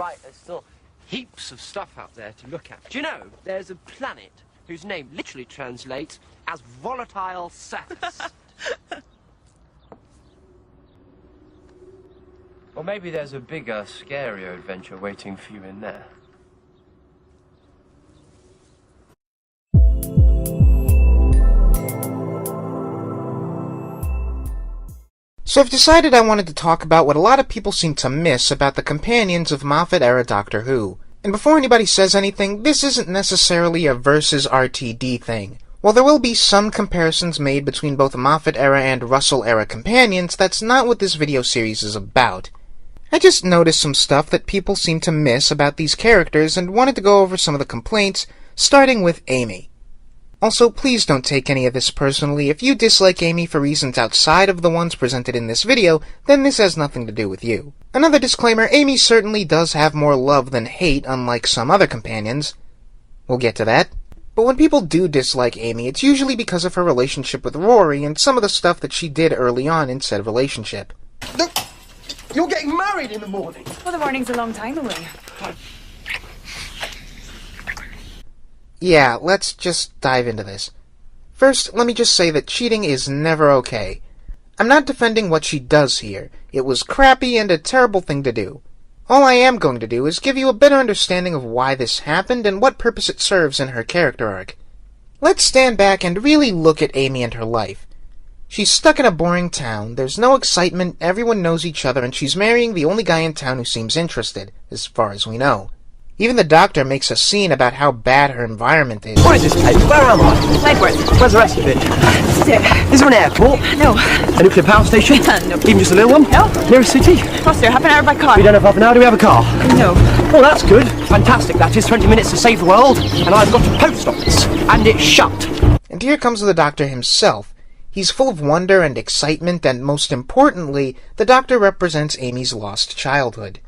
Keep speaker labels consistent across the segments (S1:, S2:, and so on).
S1: right, there's still heaps of stuff out there to look at. Do you know, there's a planet whose name literally translates as volatile surface. Or maybe there's a bigger, scarier adventure waiting for you in there.
S2: So I've decided I wanted to talk about what a lot of people seem to miss about the companions of Moffat-era Doctor Who. And before anybody says anything, this isn't necessarily a versus RTD thing. While there will be some comparisons made between both Moffat-era and Russell-era companions, that's not what this video series is about. I just noticed some stuff that people seem to miss about these characters and wanted to go over some of the complaints, starting with Amy. Also, please don't take any of this personally. If you dislike Amy for reasons outside of the ones presented in this video, then this has nothing to do with you. Another disclaimer, Amy certainly does have more love than hate, unlike some other companions. We'll get to that. But when people do dislike Amy, it's usually because of her relationship with Rory and some of the stuff that she did early on in said relationship.
S3: Look, you're getting married in the morning.
S4: Well, the morning's a long time away.
S2: Yeah, let's just dive into this. First, let me just say that cheating is never okay. I'm not defending what she does here. It was crappy and a terrible thing to do. All I am going to do is give you a better understanding of why this happened and what purpose it serves in her character arc. Let's stand back and really look at Amy and her life. She's stuck in a boring town, there's no excitement, everyone knows each other, and she's marrying the only guy in town who seems interested, as far as we know. Even the doctor makes a scene about how bad her environment is.
S1: What is this place? Where am I?
S4: Ledworth.
S1: Where's the rest of it?
S4: This is it.
S1: Is there an airport?
S4: No.
S1: A nuclear power station?
S4: No.
S1: Even just a little one?
S4: No.
S1: Nearest city?
S4: Gloucester, half an hour by car.
S1: We don't have half an hour, do we have a car?
S4: No.
S1: Well, that's good. Fantastic, that is 20 minutes to save the world. And I've got a post office. And it's shut.
S2: And here comes the doctor himself. He's full of wonder and excitement, and most importantly, the doctor represents Amy's lost childhood.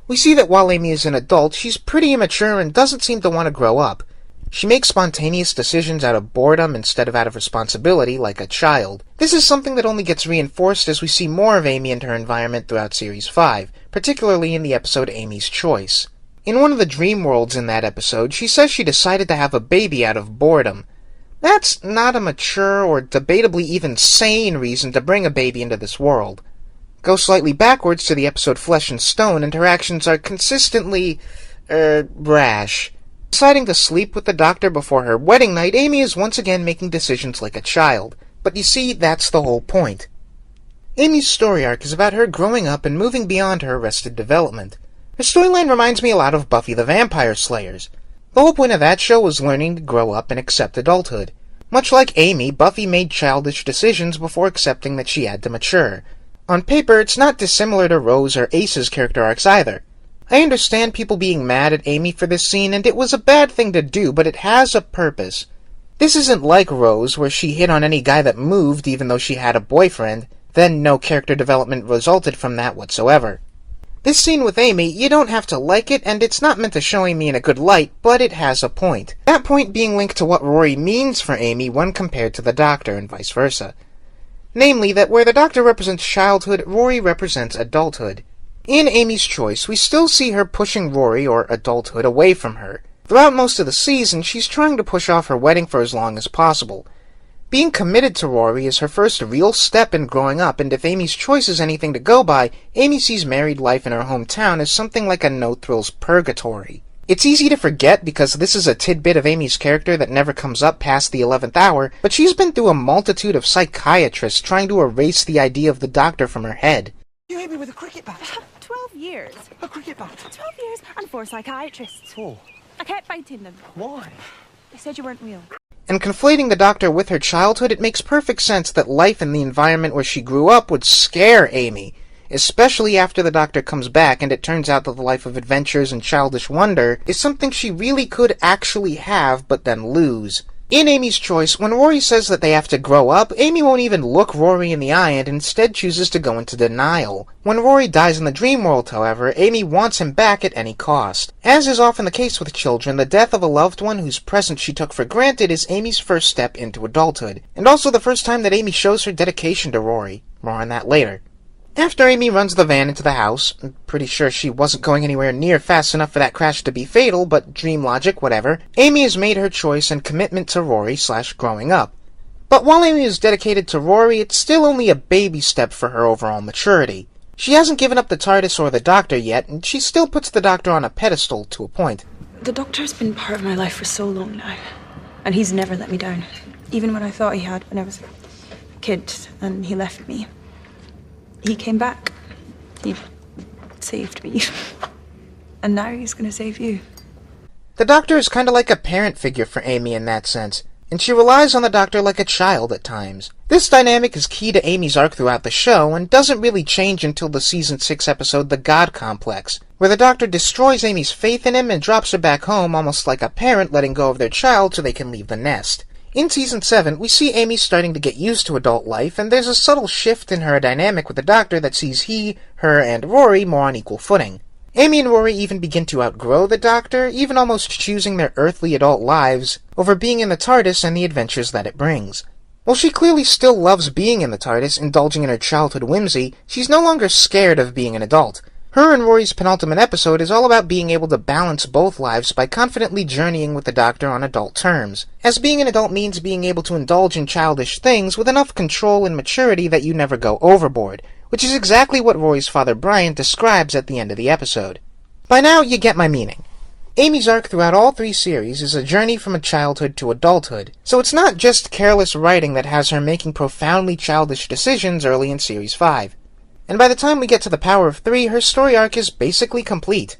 S2: We see that while Amy is an adult, she's pretty immature and doesn't seem to want to grow up. She makes spontaneous decisions out of boredom instead of out of responsibility, like a child. This is something that only gets reinforced as we see more of Amy and her environment throughout Series 5, particularly in the episode Amy's Choice. In one of the dream worlds in that episode, she says she decided to have a baby out of boredom. That's not a mature or debatably even sane reason to bring a baby into this world. Go slightly backwards to the episode Flesh and Stone, and her actions are consistently, brash. Deciding to sleep with the doctor before her wedding night, Amy is once again making decisions like a child. But you see, that's the whole point. Amy's story arc is about her growing up and moving beyond her arrested development. Her storyline reminds me a lot of Buffy the Vampire Slayers. The whole point of that show was learning to grow up and accept adulthood. Much like Amy, Buffy made childish decisions before accepting that she had to mature. On paper, it's not dissimilar to Rose or Ace's character arcs either. I understand people being mad at Amy for this scene, and it was a bad thing to do, but it has a purpose. This isn't like Rose, where she hit on any guy that moved even though she had a boyfriend, then no character development resulted from that whatsoever. This scene with Amy, you don't have to like it, and it's not meant to show Amy in a good light, but it has a point. That point being linked to what Rory means for Amy when compared to the Doctor, and vice versa. Namely, that where the Doctor represents childhood, Rory represents adulthood. In Amy's Choice, we still see her pushing Rory, or adulthood, away from her. Throughout most of the season, she's trying to push off her wedding for as long as possible. Being committed to Rory is her first real step in growing up, and if Amy's Choice is anything to go by, Amy sees married life in her hometown as something like a no-thrills purgatory. It's easy to forget because this is a tidbit of Amy's character that never comes up past the 11th hour, but she's been through a multitude of psychiatrists trying to erase the idea of the Doctor from her head.
S3: You hit me with a cricket bat.
S4: 12 years.
S3: A cricket bat.
S4: 12 years and 4 psychiatrists.
S3: Oh.
S4: I kept fighting them.
S3: Why?
S4: They said you weren't real.
S2: And conflating the Doctor with her childhood, it makes perfect sense that life in the environment where she grew up would scare Amy. Especially after the Doctor comes back and it turns out that the life of adventures and childish wonder is something she really could actually have but then lose. In Amy's Choice, when Rory says that they have to grow up, Amy won't even look Rory in the eye and instead chooses to go into denial. When Rory dies in the dream world, however, Amy wants him back at any cost. As is often the case with children, the death of a loved one whose presence she took for granted is Amy's first step into adulthood, and also the first time that Amy shows her dedication to Rory. More on that later. After Amy runs the van into the house, I'm pretty sure she wasn't going anywhere near fast enough for that crash to be fatal, but dream logic, whatever, Amy has made her choice and commitment to Rory/growing up. But while Amy is dedicated to Rory, it's still only a baby step for her overall maturity. She hasn't given up the TARDIS or the Doctor yet, and she still puts the Doctor on a pedestal to a point.
S5: The Doctor's been part of my life for so long now, and he's never let me down. Even when I thought he had, when I was a kid and he left me. He came back. He saved me. And now he's going to save you.
S2: The Doctor is kind of like a parent figure for Amy in that sense, and she relies on the Doctor like a child at times. This dynamic is key to Amy's arc throughout the show, and doesn't really change until the Season 6 episode The God Complex, where the Doctor destroys Amy's faith in him and drops her back home almost like a parent letting go of their child so they can leave the nest. In Season 7, we see Amy starting to get used to adult life, and there's a subtle shift in her dynamic with the Doctor that sees he, her, and Rory more on equal footing. Amy and Rory even begin to outgrow the Doctor, even almost choosing their earthly adult lives over being in the TARDIS and the adventures that it brings. While she clearly still loves being in the TARDIS, indulging in her childhood whimsy, she's no longer scared of being an adult. Her and Rory's penultimate episode is all about being able to balance both lives by confidently journeying with the Doctor on adult terms, as being an adult means being able to indulge in childish things with enough control and maturity that you never go overboard, which is exactly what Rory's father Brian describes at the end of the episode. By now, you get my meaning. Amy's arc throughout all 3 series is a journey from a childhood to adulthood, so it's not just careless writing that has her making profoundly childish decisions early in Series 5. And by the time we get to the Power of 3, her story arc is basically complete.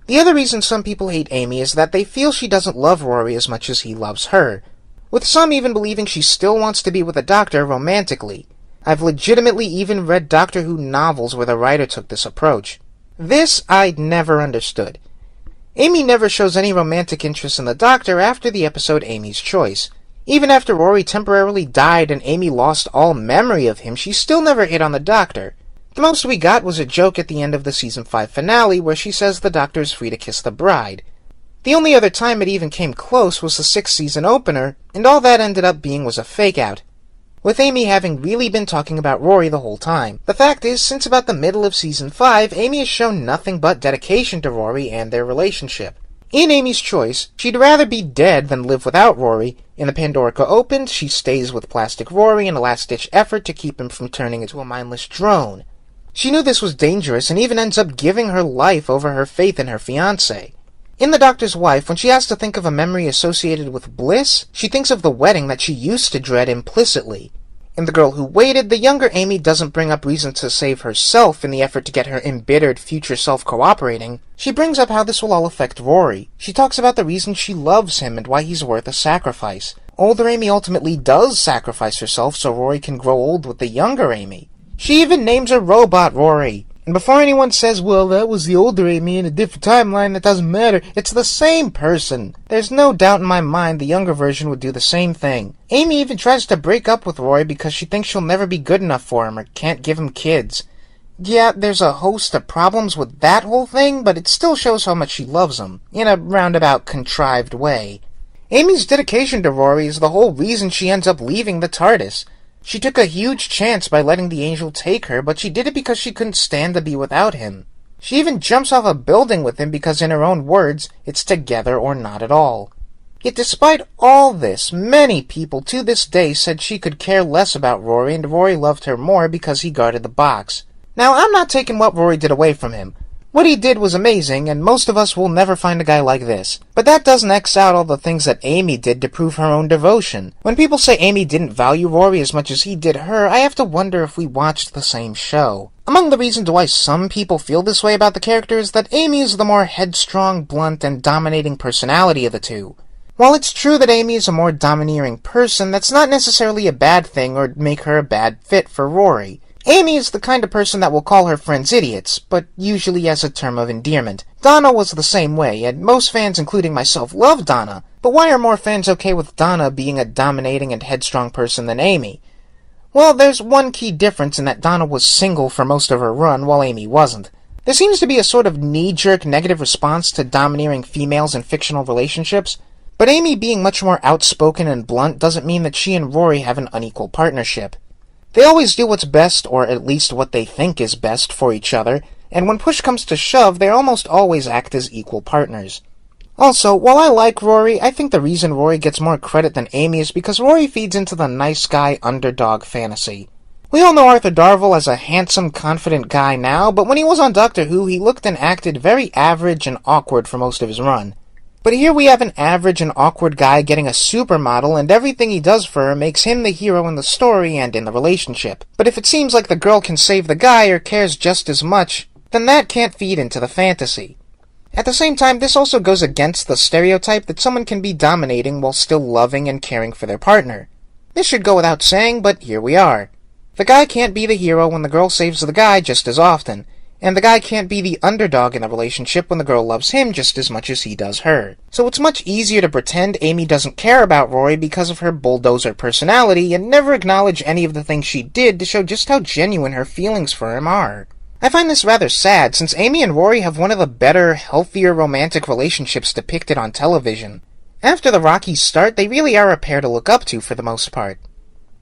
S2: The other reason some people hate Amy is that they feel she doesn't love Rory as much as he loves her, with some even believing she still wants to be with the Doctor romantically. I've legitimately even read Doctor Who novels where the writer took this approach. This I never understood. Amy never shows any romantic interest in the Doctor after the episode Amy's Choice. Even after Rory temporarily died and Amy lost all memory of him, she still never hit on the Doctor. The most we got was a joke at the end of the Season 5 finale where she says the Doctor is free to kiss the bride. The only other time it even came close was the 6th season opener, and all that ended up being was a fake-out, with Amy having really been talking about Rory the whole time. The fact is, since about the middle of Season 5, Amy has shown nothing but dedication to Rory and their relationship. In Amy's Choice, she'd rather be dead than live without Rory. In the Pandorica Opened, she stays with Plastic Rory in a last-ditch effort to keep him from turning into a mindless drone. She knew this was dangerous and even ends up giving her life over her faith in her fiancé. In The Doctor's Wife, when she has to think of a memory associated with bliss, she thinks of the wedding that she used to dread implicitly. In The Girl Who Waited, the younger Amy doesn't bring up reasons to save herself in the effort to get her embittered future self cooperating. She brings up how this will all affect Rory. She talks about the reason she loves him and why he's worth a sacrifice. Older Amy ultimately does sacrifice herself so Rory can grow old with the younger Amy. She even names her robot Rory. And before anyone says, well, that was the older Amy in a different timeline, that doesn't matter, it's the same person. There's no doubt in my mind the younger version would do the same thing. Amy even tries to break up with Rory because she thinks she'll never be good enough for him or can't give him kids. Yeah, there's a host of problems with that whole thing, but it still shows how much she loves him, in a roundabout, contrived way. Amy's dedication to Rory is the whole reason she ends up leaving the TARDIS. She took a huge chance by letting the angel take her, but she did it because she couldn't stand to be without him. She even jumps off a building with him because, in her own words, it's together or not at all. Yet despite all this, many people to this day said she could care less about Rory and Rory loved her more because he guarded the box. Now, I'm not taking what Rory did away from him. What he did was amazing, and most of us will never find a guy like this. But that doesn't X out all the things that Amy did to prove her own devotion. When people say Amy didn't value Rory as much as he did her, I have to wonder if we watched the same show. Among the reasons why some people feel this way about the character is that Amy is the more headstrong, blunt, and dominating personality of the two. While it's true that Amy is a more domineering person, that's not necessarily a bad thing or make her a bad fit for Rory. Amy is the kind of person that will call her friends idiots, but usually as a term of endearment. Donna was the same way, and most fans, including myself, love Donna. But why are more fans okay with Donna being a dominating and headstrong person than Amy? Well, there's one key difference in that Donna was single for most of her run, while Amy wasn't. There seems to be a sort of knee-jerk negative response to domineering females in fictional relationships, but Amy being much more outspoken and blunt doesn't mean that she and Rory have an unequal partnership. They always do what's best, or at least what they think is best for each other, and when push comes to shove, they almost always act as equal partners. Also, while I like Rory, I think the reason Rory gets more credit than Amy is because Rory feeds into the nice guy underdog fantasy. We all know Arthur Darvill as a handsome, confident guy now, but when he was on Doctor Who, he looked and acted very average and awkward for most of his run. But here we have an average and awkward guy getting a supermodel, and everything he does for her makes him the hero in the story and in the relationship. But if it seems like the girl can save the guy or cares just as much, then that can't feed into the fantasy. At the same time, this also goes against the stereotype that someone can be dominating while still loving and caring for their partner. This should go without saying, but here we are. The guy can't be the hero when the girl saves the guy just as often, and the guy can't be the underdog in the relationship when the girl loves him just as much as he does her. So it's much easier to pretend Amy doesn't care about Rory because of her bulldozer personality and never acknowledge any of the things she did to show just how genuine her feelings for him are. I find this rather sad, since Amy and Rory have one of the better, healthier romantic relationships depicted on television. After the rocky start, they really are a pair to look up to for the most part.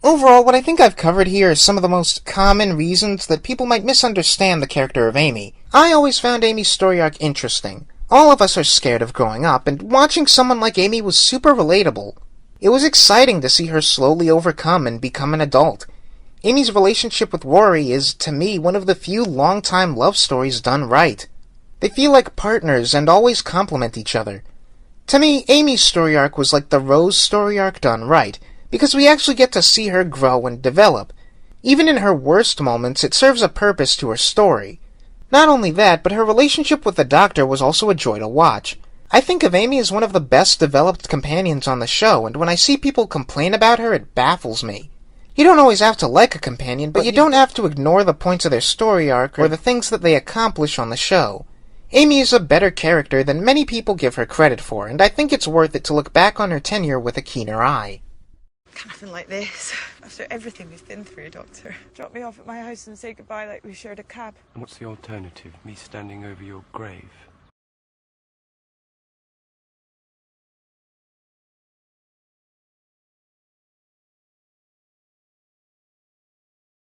S2: Overall, what I think I've covered here is some of the most common reasons that people might misunderstand the character of Amy. I always found Amy's story arc interesting. All of us are scared of growing up, and watching someone like Amy was super relatable. It was exciting to see her slowly overcome and become an adult. Amy's relationship with Rory is, to me, one of the few long-time love stories done right. They feel like partners and always complement each other. To me, Amy's story arc was like the Rose story arc done right, because we actually get to see her grow and develop. Even in her worst moments, it serves a purpose to her story. Not only that, but her relationship with the Doctor was also a joy to watch. I think of Amy as one of the best developed companions on the show, and when I see people complain about her, it baffles me. You don't always have to like a companion, but you don't have to ignore the points of their story arc or the things that they accomplish on the show. Amy is a better character than many people give her credit for, and I think it's worth it to look back on her tenure with a keener eye.
S6: Can't happen like this. After everything we've been through, Doctor. Drop me off at my house and say goodbye like we shared a cab.
S1: And what's the alternative? Me standing over your grave?